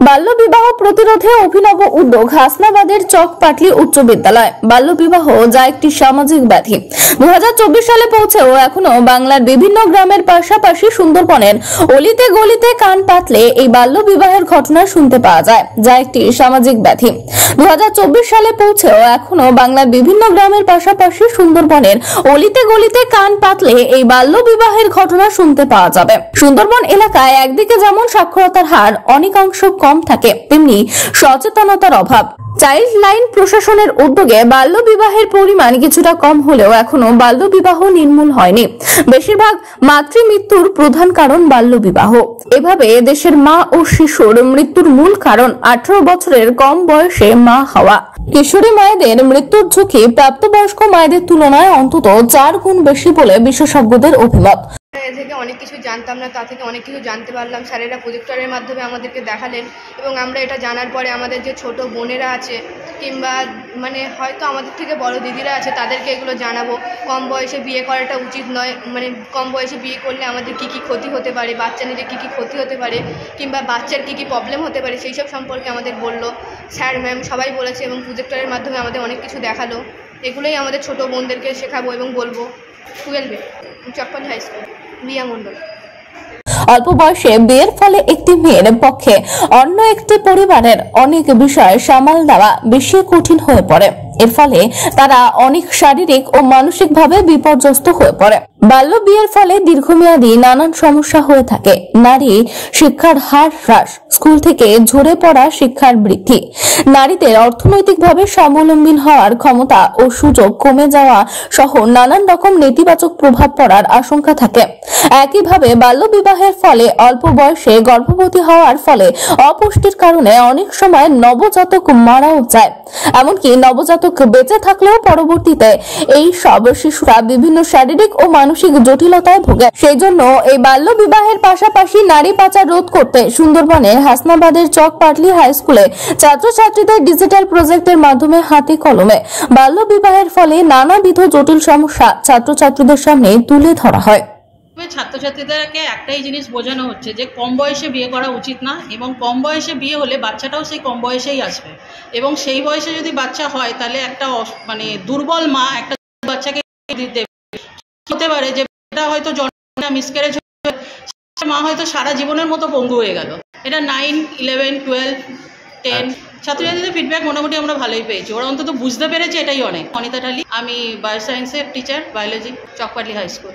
বাল্যবিবাহ প্রতিরোধে অভিনব উদ্যোগ হাসনাবাদের চকপাটলি উচ্চ বিদ্যালয়। বাল্যবিবাহ যা একটি সামাজিক ব্যাধি 2024 সালে পৌঁছেও এখনো বাংলার বিভিন্ন গ্রামের পাশাপাশি সুন্দরবনের অলিতে গলিতে কান পাতলে এই বাল্যবিবাহের ঘটনা শুনতে পাওয়া যায়, যা একটি সামাজিক ব্যাধি। 2024 সালে পৌঁছেও এখনো বাংলার বিভিন্ন গ্রামের পাশাপাশি সুন্দরবনের অলিতে গলিতে কান পাতলে এই বাল্যবিবাহের ঘটনা শুনতে পাওয়া যাবে। সুন্দরবন এলাকায় একদিকে যেমন সাক্ষরতার হার অনেকাংশ কম থাকে, তেমনি সচেতনতার অভাব। চাইল্ড লাইন প্রশাসনের উদ্যোগে বাল্যবিবাহের পরিমাণ কিছুটা কম হলেও এখনো বাল্যবিবাহ নির্মূল হয়নি। বেশিরভাগ মাতৃমৃত্যুর প্রধান কারণ বাল্যবিবাহ। এভাবে দেশের মা ও শিশুর মৃত্যুর মূল কারণ 18 বছরের কম বয়সে মা হওয়া। কিশোরী মায়েদের মৃত্যুর ঝুঁকি প্রাপ্তবয়স্ক মায়েদের তুলনায় অন্তত 4 গুণ বেশি বলে বিশেষজ্ঞদের অভিমত। থেকে অনেক কিছু জানতাম না, তা থেকে অনেক কিছু জানতে পারলাম। স্যারেরা প্রজেক্টরের মাধ্যমে আমাদেরকে দেখালেন এবং আমরা এটা জানার পরে আমাদের যে ছোট বোনেরা আছে কিংবা হয়তো আমাদের থেকে বড় দিদিরা আছে তাদেরকে এগুলো জানাবো। কম বয়সে বিয়ে করাটা উচিত নয়, কম বয়সে বিয়ে করলে আমাদের কী কী ক্ষতি হতে পারে, বাচ্চা নিলে কী কী ক্ষতি হতে পারে কিংবা বাচ্চার কী কী প্রবলেম হতে পারে সেই সব সম্পর্কে আমাদের বললো স্যার ম্যাম সবাই বলেছে এবং প্রজেক্টরের মাধ্যমে আমাদের অনেক কিছু দেখালো। এগুলোই আমাদের ছোট বোনদেরকে শেখাবো এবং বলবো। 12 চকপাটলি হাই স্কুল, রিয়া মণ্ডল। অল্প বয়সে বিয়ের ফলে একটি মেয়ের পক্ষে অন্য একটি পরিবারের অনেক বিষয় সামাল দেওয়া বেশি কঠিন হয়ে পড়ে। এর ফলে তারা অনেক শারীরিক ও মানসিকভাবে বিপর্যস্ত হয়ে পড়ে। বাল্য বিয়ের ফলে দীর্ঘমেয়াদী নানান সমস্যা হয়ে থাকে। নারী শিক্ষার হার হ্রাস, স্কুল থেকে ঝরে পড়া শিক্ষার বৃদ্ধি, নারীদের অর্থনৈতিকভাবে স্বাবলম্বী হওয়ার ক্ষমতা ও সুযোগ কমে যাওয়া সহ নানান রকম নেতিবাচক প্রভাব পড়ার আশঙ্কা থাকে। একইভাবে বাল্য বিবাহের ফলে অল্প বয়সে গর্ভবতী হওয়ার ফলে অপুষ্টির কারণে অনেক সময় নবজাতক মারাও যায়। এমনকি নবজাতক বেঁচে থাকলেও পরবর্তীতে এই সব শিশুরা বিভিন্ন শারীরিক ও মানসিক জটিলতায় ভোগে। সেই জন্য এই বাল্য বিবাহের পাশাপাশি নারী পাচার রোধ করতে সুন্দরবনের হাসনাবাদের চকপাটলি হাই স্কুলে ছাত্রছাত্রীদের ডিজিটাল প্রজেক্টের মাধ্যমে হাতে কলমে বাল্য বিবাহের ফলে নানাবিধ জটিল সমস্যা ছাত্রছাত্রীদের সামনে তুলে ধরা হয়। ছাত্রছাত্রীদেরকে একটাই জিনিস বোঝানো হচ্ছে যে কম বয়সে বিয়ে করা উচিত না এবং কম বয়সে বিয়ে হলে বাচ্চাটাও সেই কম বয়সেই আসবে এবং সেই বয়সে যদি বাচ্চা হয় তাহলে একটা দুর্বল মা একটা বাচ্চাকে দিতে হতে পারে যে এটা হয়তো জন্ম মিসক্যারেজ মা হয়তো সারা জীবনের মতো পঙ্গু হয়ে গেল। এটা 9, 11, 12, 10 ছাত্রছাত্রীদের ফিডব্যাক মোটামুটি আমরা ভালোই পেয়েছি। ওরা অন্তত বুঝতে পেরেছে, এটাই অনেক। অনিতা ঢালি, আমি বায়োসায়েন্সের টিচার, বায়োলজি, চকপাটলি হাই স্কুল।